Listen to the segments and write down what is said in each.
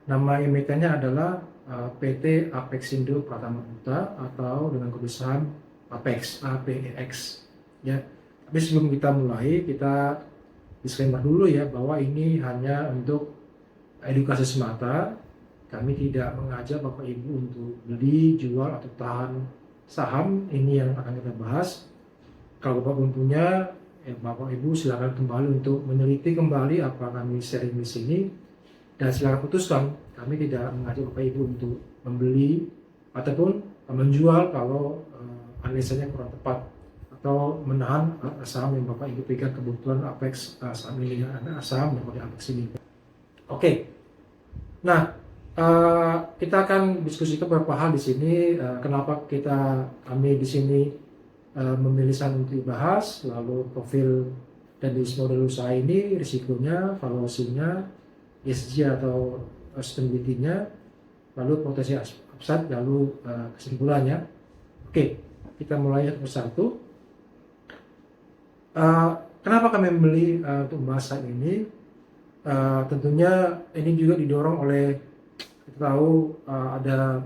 Nama emitennya adalah PT Apexindo Pratama Putra atau dengan kode saham Apex, APEX. Ya. Tapi sebelum kita mulai, kita disclaimer dulu ya bahwa ini hanya untuk edukasi semata. Kami tidak mengajak Bapak Ibu untuk beli, jual, atau tahan saham. Ini yang akan kita bahas. Kalau Bapak belum punya, ya Bapak Ibu silakan kembali untuk meneliti kembali apa kami sharing di sini. Dan silakan putuskan. Kami tidak mengajak Bapak Ibu untuk membeli ataupun menjual kalau analisanya kurang tepat, atau menahan saham yang Bapak Ibu pegang. Kebetulan Apex saham ini ada saham yang Apex ini. Oke. Nah, kita akan diskusikan beberapa hal di sini. Kenapa kami di sini memilih saham untuk dibahas, lalu profil dan bisnis model usaha ini, risikonya, valuasinya, ESG atau sustainability-nya, lalu potensi upside, lalu kesimpulannya. Oke, kita mulai satu persatu. Kenapa kami memilih untuk membahas saat ini? Tentunya ini juga didorong oleh, kita tahu ada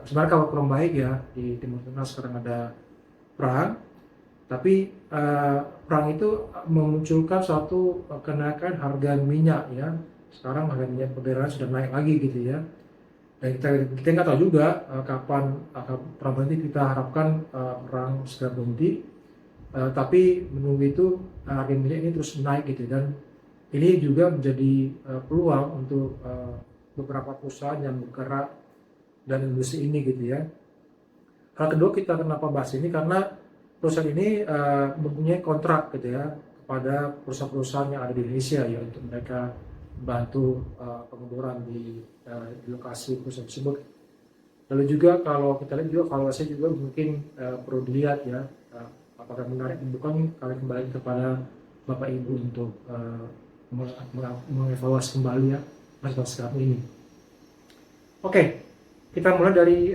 sebenarnya kalau kurang baik ya, di Timur Tengah sekarang ada perang, tapi perang itu memunculkan suatu kenaikan harga minyak ya. Sekarang harga minyak perdagangan sudah naik lagi gitu ya. Dan kita nggak tahu juga kapan perang berhenti. Kita harapkan perang segera berhenti. Tapi menunggu itu harga minyak ini terus naik gitu, dan ini juga menjadi peluang untuk beberapa perusahaan yang bergerak dan industri ini gitu ya. Hal kedua, kita kenapa bahas ini karena perusahaan ini mempunyai kontrak gitu ya kepada perusahaan-perusahaan yang ada di Indonesia ya, untuk mereka bantu pengeboran di lokasi perusahaan tersebut. Lalu juga kalau kita lihat juga valuasi juga mungkin perlu dilihat ya, apakah menarik. Bukan kalian kembali kepada Bapak Ibu untuk mengevaluasi kembali ya masalah sekarang ini. Oke, kita mulai dari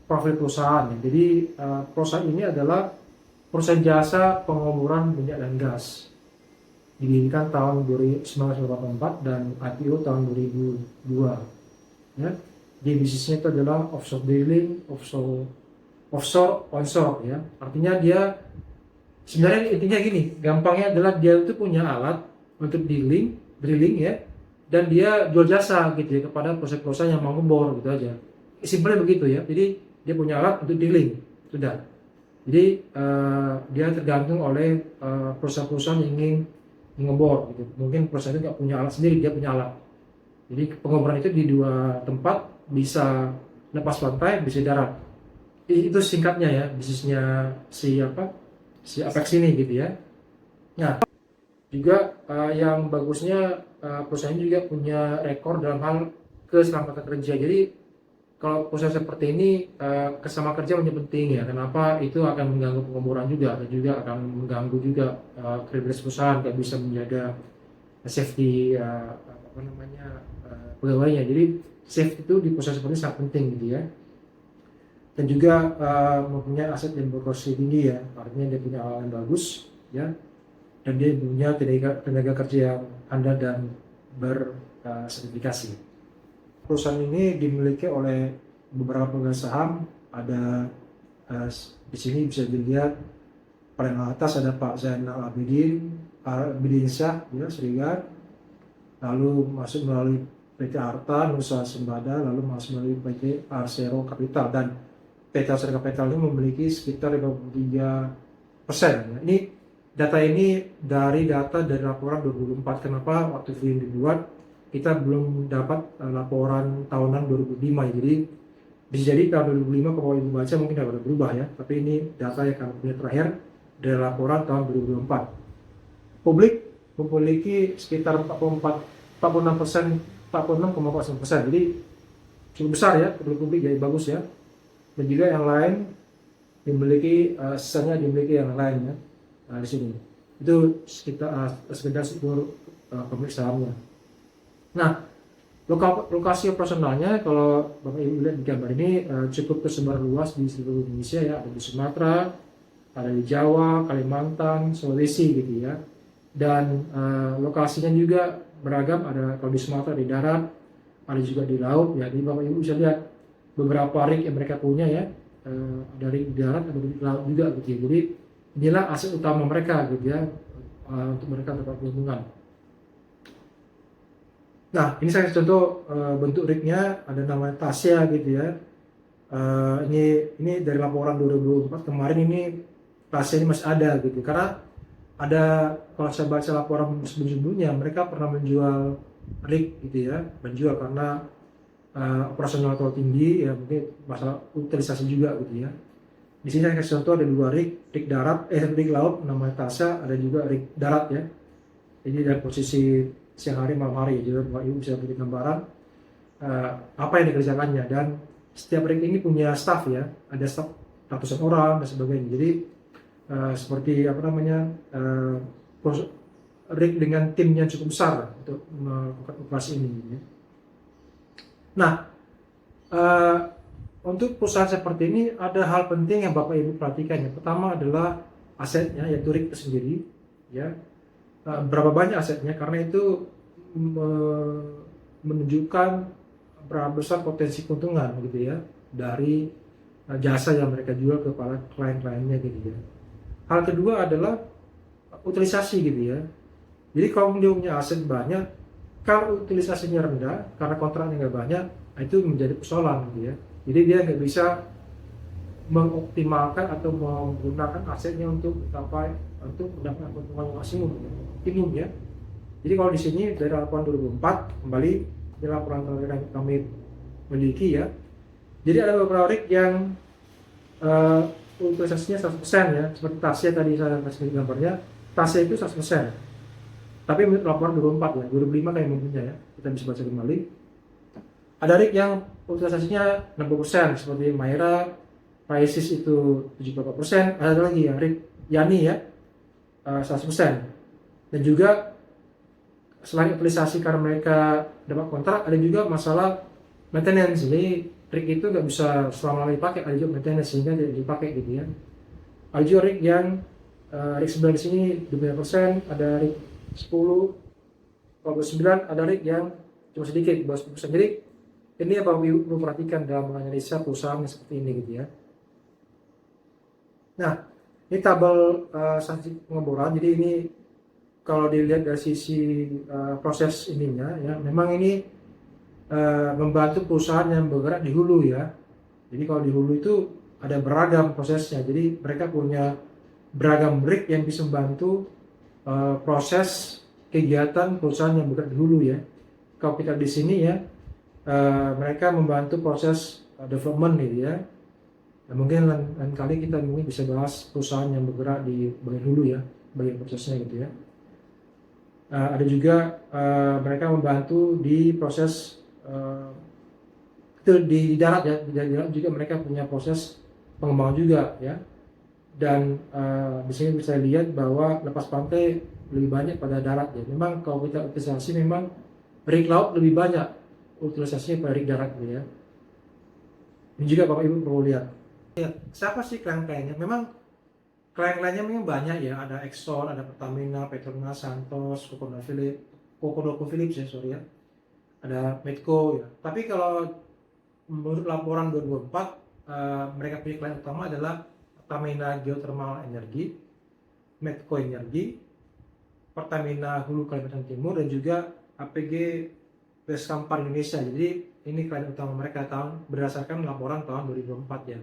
profil perusahaan. Jadi perusahaan ini adalah perusahaan jasa pengeboran minyak dan gas. Didirikan tahun 1984 dan IPO tahun 2002. Ya. Di bisnisnya itu adalah offshore drilling, offshore, onshore ya. Artinya dia sebenarnya intinya gini, gampangnya adalah dia itu punya alat untuk drilling ya, dan dia jual jasa gitu ya kepada perusahaan-perusahaan yang mau ngebor gitu aja. Simpelnya begitu ya. Jadi dia punya alat untuk drilling, sudah. Jadi dia tergantung oleh perusahaan-perusahaan yang ingin ngebor gitu. Mungkin perusahaan itu nggak punya alat sendiri, dia punya alat. Jadi pengeboran itu di dua tempat, bisa lepas pantai, bisa darat. Itu singkatnya ya bisnisnya si Apex ini gitu ya. Nah, juga yang bagusnya perusahaan juga punya rekor dalam hal keselamatan kerja. Jadi kalau perusahaan seperti ini keselamatan kerja menjadi penting ya. Kenapa? Itu akan mengganggu pengeboran juga, dan juga akan mengganggu juga kredibilitas perusahaan, nggak bisa menjaga safety pegawainya. Jadi safety itu di perusahaan seperti ini sangat penting gitu ya. Dan juga mempunyai aset yang berproses tinggi ya, artinya dia punya alat yang bagus ya, dan dia punya tenaga kerja yang handal dan bersertifikasi. Perusahaan ini dimiliki oleh beberapa pemegang saham. Ada di sini bisa dilihat paling atas ada Pak Zainal Abidin Syah ya, Srigan, lalu masuk melalui PT Arta Nusa Sembada, lalu masuk melalui PT Arsero Capital, dan PT Arsero Capital ini memiliki sekitar 53%. Ya. Ini dari laporan 2004. Kenapa waktu film dibuat kita belum dapat laporan tahunan 2005 ya. Jadi bisa jadi tahun 2005 kalau ibu baca mungkin sudah berubah ya, tapi ini data yang kami punya terakhir dari laporan tahun 2004. Publik memiliki sekitar 46,4%, jadi cukup besar ya publik, jadi bagus ya. Dan juga yang lain dimiliki sisanya dimiliki yang lain ya. Di sini itu sekitar 10 pemilik sahamnya. Nah, lokasi operasionalnya kalau Bapak Ibu lihat di gambar ini cukup tersebar luas di seluruh Indonesia ya. Ada di Sumatera, ada di Jawa, Kalimantan, Sulawesi gitu ya. Dan lokasinya juga beragam. Ada kalau di Sumatera di darat, ada juga di laut ya. Jadi Bapak Ibu bisa lihat beberapa rig yang mereka punya ya, ada rig di darat, ada rig di laut juga gitu ya. Jadi inilah aset utama mereka gitu ya, untuk mereka dapat keuntungan. Nah, ini saya contoh bentuk rignya, ada namanya Tasya gitu ya. Ini dari laporan 2024 kemarin, ini Tasya ini masih ada gitu. Karena ada, kalau saya baca laporan sebelum-sebelumnya, mereka pernah menjual rig gitu ya, menjual karena operasional terlalu tinggi ya, mungkin masalah utilisasi juga gitu ya. Di sini saya kasih contoh ada 2 rig darat, rig laut namanya Tasya, ada juga rig darat ya. Jadi dari posisi siang hari malam hari, jadi Bapak Ibu bisa beri gambaran apa yang dikerjakannya. Dan setiap rig ini punya staff ya, ada staff ratusan orang dan sebagainya. Jadi seperti apa namanya, rig dengan tim yang cukup besar untuk melakukan operasi ini ya. Nah, untuk perusahaan seperti ini ada hal penting yang Bapak Ibu perhatikan. Yang pertama adalah asetnya, yaitu rig itu sendiri ya. Berapa banyak asetnya, karena itu menunjukkan berapa besar potensi keuntungan gitu ya dari jasa yang mereka jual kepada klien-kliennya gitu ya. Hal kedua adalah utilisasi gitu ya. Jadi kalau dia punya aset banyak, kalau utilisasinya rendah karena kontraknya nggak banyak, itu menjadi persoalan gitu ya. Jadi dia nggak bisa mengoptimalkan atau menggunakan asetnya untuk mendapatkan keuntungan maksimum ya. Jadi kalau di sini dari laporan 2004 kembali di laporan terakhir yang kami miliki ya. Jadi ada beberapa rig yang utilisasinya 100% ya, seperti Tasya tadi saya kasih gambarnya. Tasya itu 100%. Tapi menurut laporan 2004 ya, 2005 kayak mungkinnya ya, kita bisa baca kembali. Ada rig yang utilisasinya 60%, seperti Maira, Paisis itu 74%, ada lagi yang rig Yani ya, 100%. Dan juga selain utilisasi karena mereka dapat kontrak, ada juga masalah maintenance. Jadi rig itu nggak bisa selama-lamanya dipakai, ada juga maintenance sehingga tidak dipakai gitu ya. Ada juga rig yang rig 9 di sini 25%, ada rig 10, 29, ada rig yang cuma sedikit, di bawah 10%. Jadi ini apa yang perlu perhatikan dalam menganalisa perusahaan yang seperti ini gitu ya. Nah, ini tabel statistik pengeboran. Jadi ini kalau dilihat dari sisi proses ininya ya, memang ini membantu perusahaan yang bergerak di hulu ya. Jadi kalau di hulu itu ada beragam prosesnya. Jadi mereka punya beragam rig yang bisa membantu proses kegiatan perusahaan yang bergerak di hulu ya. Kalau kita di sini ya, mereka membantu proses development gitu ya. Dan mungkin lain kali kita mungkin bisa bahas perusahaan yang bergerak di bagian hulu ya, bagian prosesnya gitu ya. Ada juga mereka membantu di proses di darat ya, di darat juga mereka punya proses pengembangan juga ya. Dan di sini bisa lihat bahwa lepas pantai lebih banyak pada darat ya. Memang kalau kita utilisasi, memang rig laut lebih banyak utilisasinya pada rig darat gitu ya. Ini juga Bapak Ibu perlu lihat. Ya, siapa sih klien-kliennya? Memang klien-kliennya memang banyak ya, ada Exxon, ada Pertamina, Petronas, Santos, ConocoPhillips ya, sorry ya, ada Medco ya. Tapi kalau menurut laporan 2004, mereka punya klien utama adalah Pertamina Geothermal Energy, Medco Energy, Pertamina Hulu Kalimantan Timur, dan juga APG Beskampar Indonesia. Jadi ini klien utama mereka berdasarkan laporan tahun 2004 ya.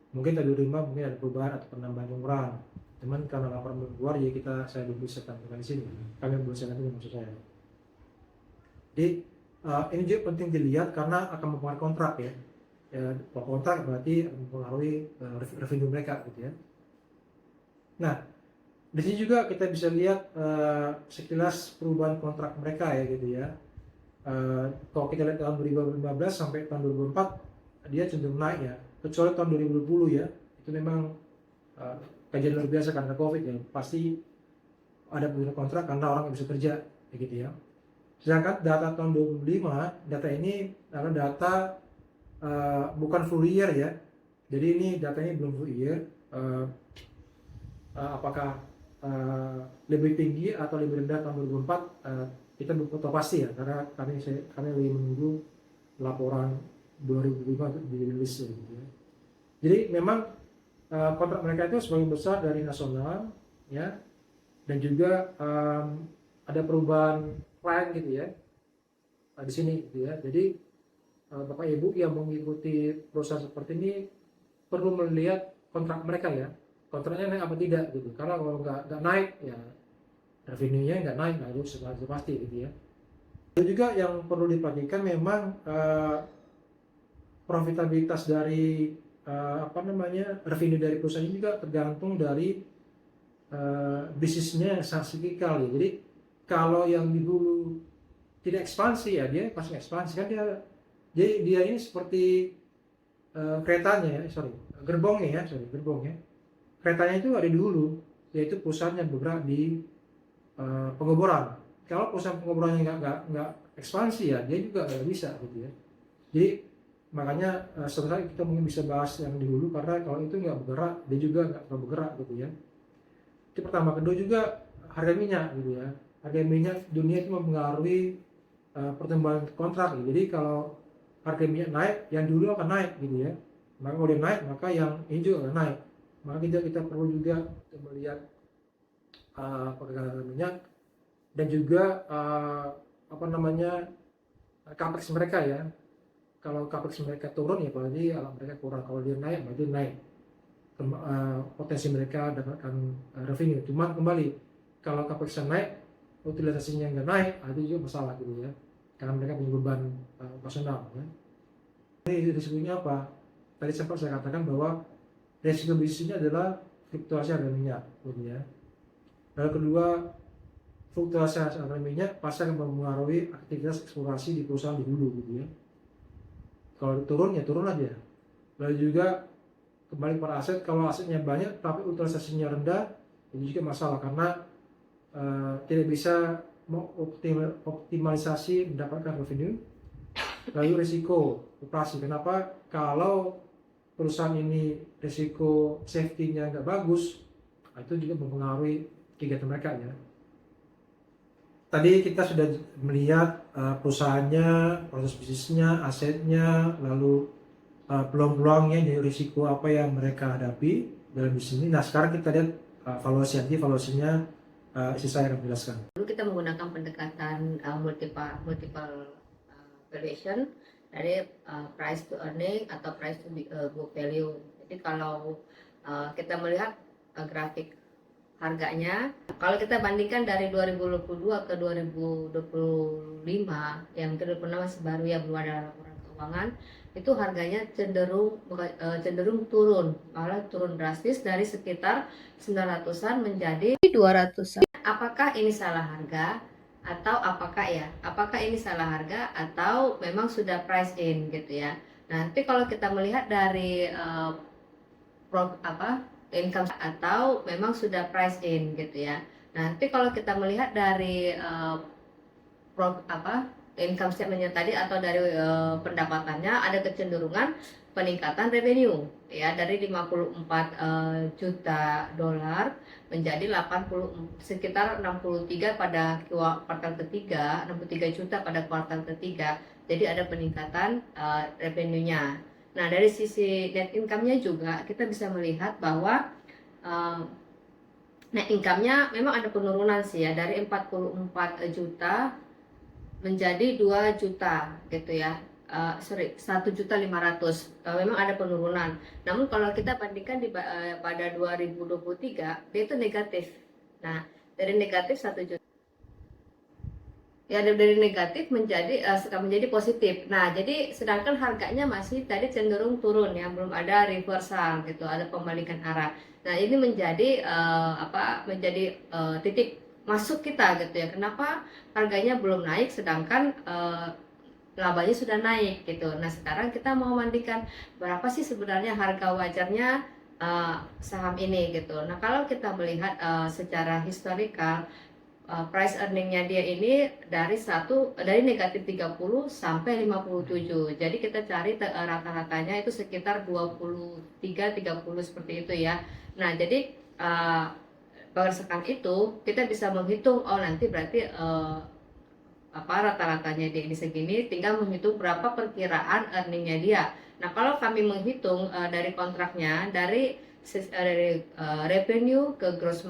Mungkin dari 2005 mungkin ada perubahan atau penambahan pengurahan. Cuman karena laporan belum keluar, ya saya belum bisa tampilkan di sini. Kami belum bisa nanti maksud saya. Jadi ini juga penting dilihat karena akan mempengaruhi kontrak ya. Kontrak berarti akan mempengaruhi revenue mereka gitu ya. Nah, di sini juga kita bisa lihat sekilas perubahan kontrak mereka ya gitu ya. Kalau kita lihat tahun 2015 sampai tahun 2004, dia cenderung naik ya. Kecuali tahun 2020 ya, itu memang kajian luar biasa karena COVID ya, pasti ada perubahan kontrak karena orang yang bisa kerja ya gitu ya. Sedangkan data tahun 2005, data ini adalah data bukan full year ya, jadi ini datanya belum full year. Apakah lebih tinggi atau lebih rendah tahun 2004, kita belum tahu pasti ya, karena kami lagi menunggu laporan 2005 untuk dirilis ya, gitu ya. Jadi memang kontrak mereka itu sebagian besar dari nasional ya, dan juga ada perubahan klien gitu ya di sini gitu ya. Jadi Bapak Ibu yang mengikuti perusahaan seperti ini perlu melihat kontrak mereka ya, kontraknya naik apa tidak gitu. Karena kalau nggak naik ya revenue-nya nggak naik, nah itu sudah pasti gitu ya. Dan juga yang perlu diperhatikan memang profitabilitas dari revenue dari perusahaan ini juga tergantung dari bisnisnya yang sangat siklikal ya. Jadi kalau yang di hulu tidak ekspansi ya dia pasti ekspansi kan, dia ini seperti keretanya ya, gerbongnya. Keretanya itu ada di hulu, yaitu perusahaan yang bergerak di pengeboran. Kalau perusahaan pengeborannya nggak ekspansi ya dia juga nggak bisa gitu ya. Jadi makanya sebenarnya kita mungkin bisa bahas yang di hulu, karena kalau itu nggak bergerak dia juga nggak terlalu bergerak gitu ya. Itu pertama. Kedua juga harga minyak gitu ya. Harga minyak dunia itu mempengaruhi pertumbuhan kontrak. Jadi kalau harga minyak naik, yang dulu akan naik gitu ya. Maka kalau dia naik, maka yang ini juga akan naik. Maka kita perlu juga melihat pergerakan harga minyak, dan juga capex mereka ya. Kalau capex mereka turun ya berarti alam mereka kurang. Kalau dia naik berarti naik. Potensi mereka dapatkan revenue. Cuman kembali kalau capex naik, utilisasinya nggak naik, itu juga masalah gitu ya. Karena mereka punya beban personal ya. Ini risikonya apa? Tadi sempat saya katakan bahwa risiko bisnisnya adalah fluktuasi harga minyak gitu ya. Lalu kedua, fluktuasi harga minyak pasti akan mempengaruhi aktivitas eksplorasi di perusahaan di hulu gitu ya. Kalau turun ya turun aja. Lalu juga kembali pada aset, kalau asetnya banyak tapi utilisasinya rendah, itu juga masalah karena tidak bisa optimalisasi mendapatkan revenue. Lalu risiko operasi, kenapa? Kalau perusahaan ini risiko safety-nya nggak bagus, itu juga mempengaruhi kegiatan mereka ya. Tadi kita sudah melihat perusahaannya, proses bisnisnya, asetnya, lalu peluang-peluangnya, jadi risiko apa yang mereka hadapi dalam bisnis ini. Nah sekarang kita lihat valuasinya istri saya akan menjelaskan. Dulu kita menggunakan pendekatan multiple valuation dari price to earning atau price to book value. Jadi kalau kita melihat grafik harganya, kalau kita bandingkan dari 2022 ke 2025, yang mungkin masih baru ya, belum ada laporan keuangan, itu harganya cenderung turun, malah turun drastis dari sekitar 900-an menjadi 200-an. Apakah ini salah harga atau apakah ini salah harga atau memang sudah price in gitu ya. Nanti kalau kita melihat dari income atau memang sudah price in gitu ya. Nanti kalau kita melihat dari income statementnya tadi atau dari pendapatannya, ada kecenderungan peningkatan revenue ya, dari 54 juta dolar menjadi sekitar 63 pada kuartal ketiga, 63 juta pada kuartal ketiga. Jadi ada peningkatan revenue-nya. Nah, dari sisi net income-nya juga kita bisa melihat bahwa net income-nya memang ada penurunan sih ya, dari 44 juta menjadi 2 juta gitu ya. 1.500.000 memang ada penurunan. Namun kalau kita bandingkan pada 2023 dia itu negatif. Nah, dari negatif 1 juta ya, dari negatif menjadi positif. Nah, jadi sedangkan harganya masih tadi cenderung turun ya, belum ada reversal gitu, ada pembalikan arah. Nah, ini menjadi titik masuk kita gitu ya. Kenapa harganya belum naik sedangkan labanya sudah naik gitu. Nah, sekarang kita mau mandikan berapa sih sebenarnya harga wajarnya saham ini gitu. Nah, kalau kita melihat secara historical, price earningnya dia ini dari negatif 30 sampai 57. Jadi kita cari rata-ratanya itu sekitar 23-30 seperti itu ya. Nah, jadi berdasarkan itu kita bisa menghitung, oh nanti berarti rata-ratanya dia di segini, tinggal menghitung berapa perkiraan earningnya dia. Nah, kalau kami menghitung dari kontraknya, dari revenue ke gross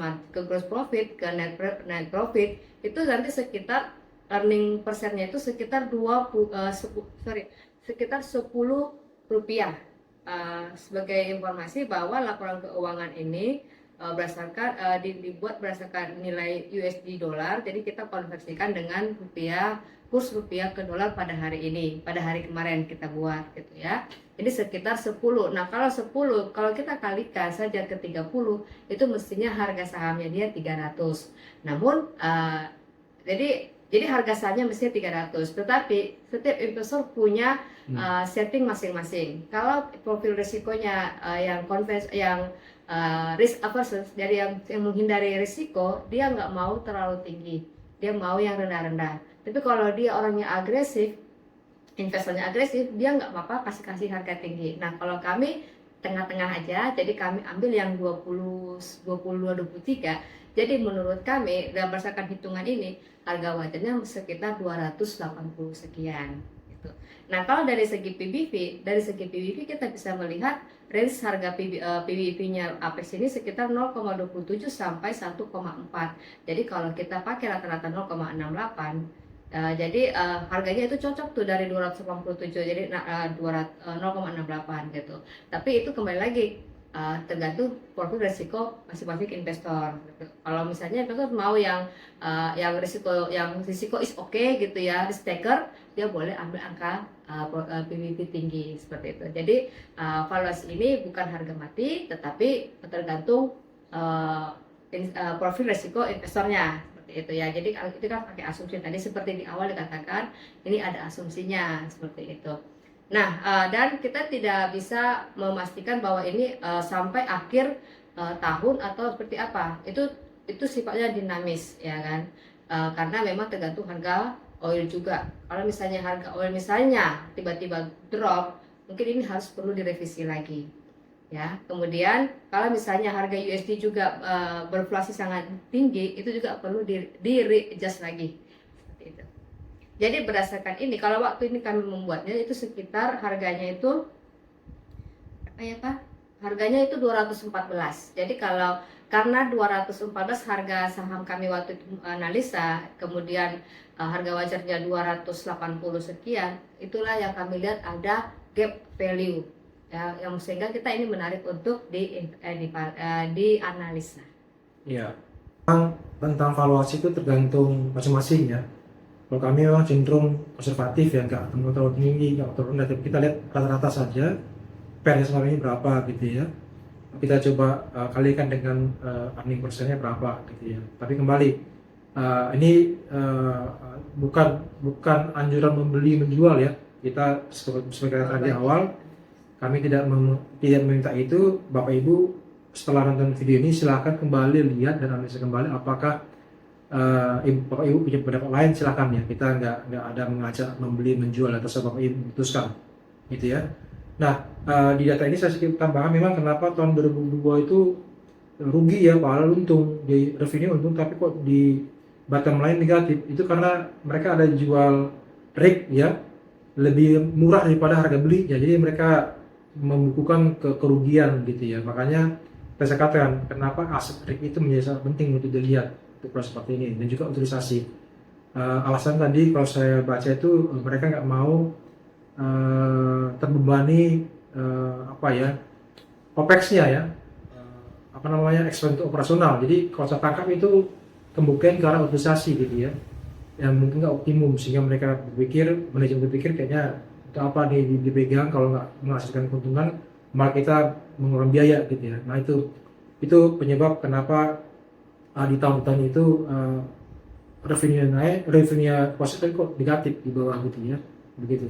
profit ke net profit, itu nanti sekitar earning persennya itu sekitar sekitar 10 rupiah. Sebagai informasi bahwa laporan keuangan ini dibuat berdasarkan nilai USD dolar, jadi kita konversikan dengan kurs rupiah ke dolar pada hari ini, pada hari kemarin kita buat gitu ya. Jadi sekitar 10. Nah, kalau 10 kalau kita kalikan saja ke 30, itu mestinya harga sahamnya dia 300. Namun jadi harga sahamnya mestinya 300, tetapi setiap investor punya setting masing-masing. Kalau profil risikonya yang risk averse, dari yang menghindari risiko, dia nggak mau terlalu tinggi, dia mau yang rendah-rendah. Tapi kalau dia orangnya agresif, investornya agresif, dia nggak apa-apa kasih harga tinggi. Nah, kalau kami tengah-tengah aja, jadi kami ambil yang 23. Jadi menurut kami, berdasarkan hitungan ini, harga wajarnya sekitar 280 sekian gitu. Nah, kalau dari segi PBV kita bisa melihat range harga PBV-nya Apex ini sekitar 0,27 sampai 1,4. Jadi kalau kita pakai rata-rata 0,68, jadi harganya itu cocok tuh dari 287, jadi 0,68 gitu. Tapi itu kembali lagi tergantung profil resiko masing-masing investor gitu. Kalau misalnya investor mau yang risiko is okay gitu ya, risk taker, dia boleh ambil angka PBV tinggi seperti itu. Jadi valuasi ini bukan harga mati, tetapi tergantung profil resiko investornya seperti itu ya. Jadi itu kan pakai asumsi tadi, seperti di awal dikatakan ini ada asumsinya seperti itu. Nah, dan kita tidak bisa memastikan bahwa ini sampai akhir tahun atau seperti apa. Itu sifatnya dinamis ya kan. Karena memang tergantung harga oil juga. Kalau misalnya harga oil tiba-tiba drop, mungkin ini harus perlu direvisi lagi. Ya. Kemudian kalau misalnya harga USD juga berfluktuasi sangat tinggi, itu juga perlu di-readjust lagi. Seperti itu. Jadi berdasarkan ini, kalau waktu ini kami membuatnya itu sekitar harganya itu harganya itu 214. Jadi karena 214 harga saham kami waktu itu analisa, kemudian harga wajarnya 280 sekian, itulah yang kami lihat ada gap value ya, yang sehingga kita ini menarik untuk dianalisa. Iya. Tentang valuasi itu tergantung masing-masing ya. Kalau kami memang cenderung konservatif ya, nggak terlalu tinggi, nggak terlalu rendah, tapi kita lihat rata-rata saja PER sekarang ini berapa gitu ya. Kita coba kalikan dengan earning persennya berapa gitu ya. Tapi kembali ini bukan anjuran membeli menjual ya. Kita sebagai tadi awal, kami tidak meminta itu. Bapak Ibu setelah nonton video ini silahkan kembali lihat dan analisa kembali apakah Bapak Ibu punya pendapat lain, silakan ya. Kita nggak ada mengajak membeli menjual, atau Bapak Ibu memutuskan gitu ya. Nah, di data ini saya sedikit tambahkan, memang kenapa tahun 2002 itu rugi ya, padahal untung di revenue untung, tapi kok di bottom line negatif. Itu karena mereka ada jual rig ya lebih murah daripada harga beli ya, jadi mereka membukukan kerugian gitu ya. Makanya saya katakan kenapa aset rig itu menjadi sangat penting untuk dilihat untuk proses seperti ini, dan juga utilisasi. Alasan tadi kalau saya baca itu mereka nggak mau terbebani OPEX-nya ya, expense operasional. Jadi kalau saya tangkap itu kemungkinan karena utilisasi gitu ya, yang mungkin nggak optimum, sehingga mereka manajemen berpikir kayaknya itu apa dipegang, kalau nggak menghasilkan keuntungan malah kita mengeluarkan biaya gitu ya. Nah itu penyebab kenapa di tahun-tahun itu revenue naik, revenue positif kok negatif di bawah gitu ya, begitu.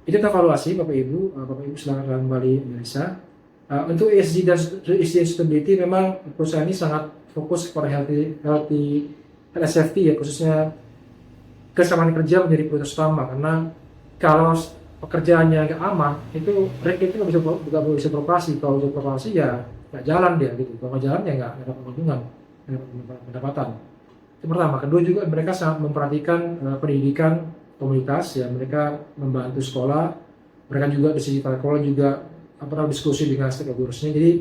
Itu evaluasi Bapak Ibu silakan kembali analisa. Untuk ESG dan sustainability, memang perusahaan ini sangat fokus kepada healthy safety ya, khususnya kesamaan kerja menjadi prioritas utama, karena kalau pekerjaannya nggak aman, itu rate itu nggak bisa beroperasi. Kalau bisa beroperasi ya nggak jalan dia gitu, kalau nggak jalan ya nggak dapat keuntungan, pendapatan. Itu pertama. Kedua juga mereka sangat memperhatikan pendidikan komunitas ya, mereka membantu sekolah, mereka juga di sisi sekolah juga diskusi dengan stakeholdersnya. Jadi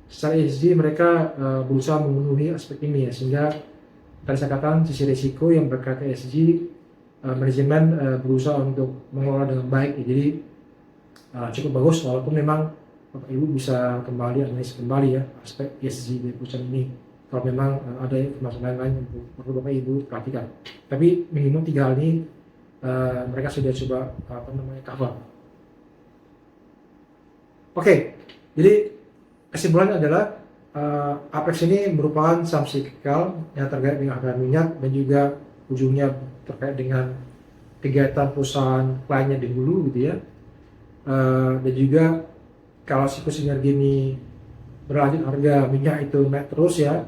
secara ESG mereka berusaha memenuhi aspek ini ya, sehingga tadi saya katakan sisi risiko yang berkaitan ESG manajemen berusaha untuk mengelola dengan baik ya. Jadi cukup bagus, walaupun memang Bapak Ibu bisa kembali analis kembali ya aspek ESG di perusahaan ini kalau memang ada informasi lain yang perlu Bapak Ibu perhatikan. Tapi minimum 3 hal ini mereka sudah coba cover. Oke, jadi kesimpulannya adalah Apex ini merupakan saham cyclical yang terkait dengan harga minyak dan juga ujungnya terkait dengan kegiatan perusahaan lainnya di hulu gitu ya. Dan juga kalau siklus sinergi ini berlanjut, harga minyak itu naik terus ya,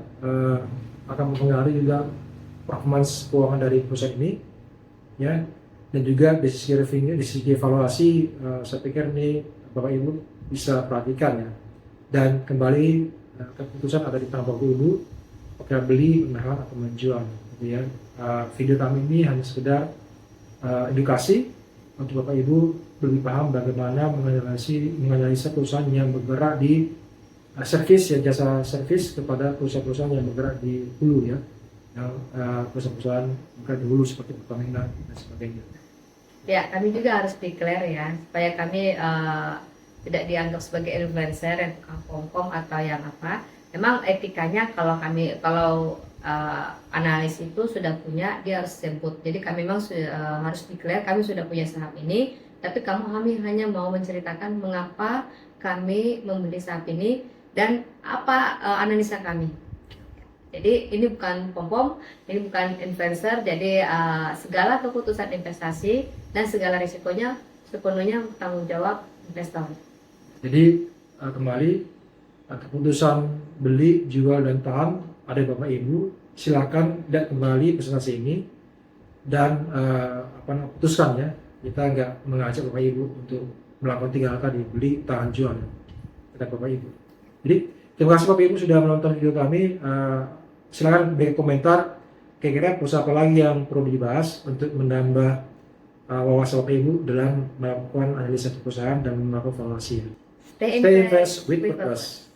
akan mempengaruhi juga performance keuangan dari perusahaan ini ya. Dan juga dari sisi revenue, dari sisi evaluasi, saya pikir ini Bapak Ibu bisa perhatikan ya. Dan kembali keputusan ada di tangan Bapak Ibu, apakah beli, menahan atau menjual gitu ya. Video kami ini hanya sekedar edukasi untuk Bapak Ibu lebih paham bagaimana menganalisa perusahaan yang bergerak di servis ya, jasa servis kepada perusahaan-perusahaan yang bergerak di hulu ya, yang perusahaan-perusahaan bergerak di hulu seperti Pertamina dan sebagainya. Ya, kami juga harus declare ya, supaya kami tidak dianggap sebagai influencer yang tukang pom-pom atau yang apa. Memang etikanya kalau analis itu sudah punya, dia harus sebut. Jadi kami memang harus declare kami sudah punya saham ini, tapi kami hanya mau menceritakan mengapa kami membeli saham ini dan apa analisa kami. Jadi ini bukan pom-pom, ini bukan influencer. Jadi segala keputusan investasi dan segala risikonya sepenuhnya tanggung jawab investor. Jadi kembali keputusan beli, jual dan tahan ada Bapak Ibu. Silakan lihat kembali presentasi ini dan putuskan ya. Kita nggak mengajak Bapak Ibu untuk melakukan 3 hal tadi, beli, tahan, jual. Kata Bapak Ibu. Jadi terima kasih Bapak Ibu sudah menonton video kami. Silakan beri komentar kira-kira perusahaan apa lagi yang perlu dibahas untuk menambah wawasan Bapak Ibu dalam melakukan analisa perusahaan dan melakukan valuasi. Stay Stay invest with purpose.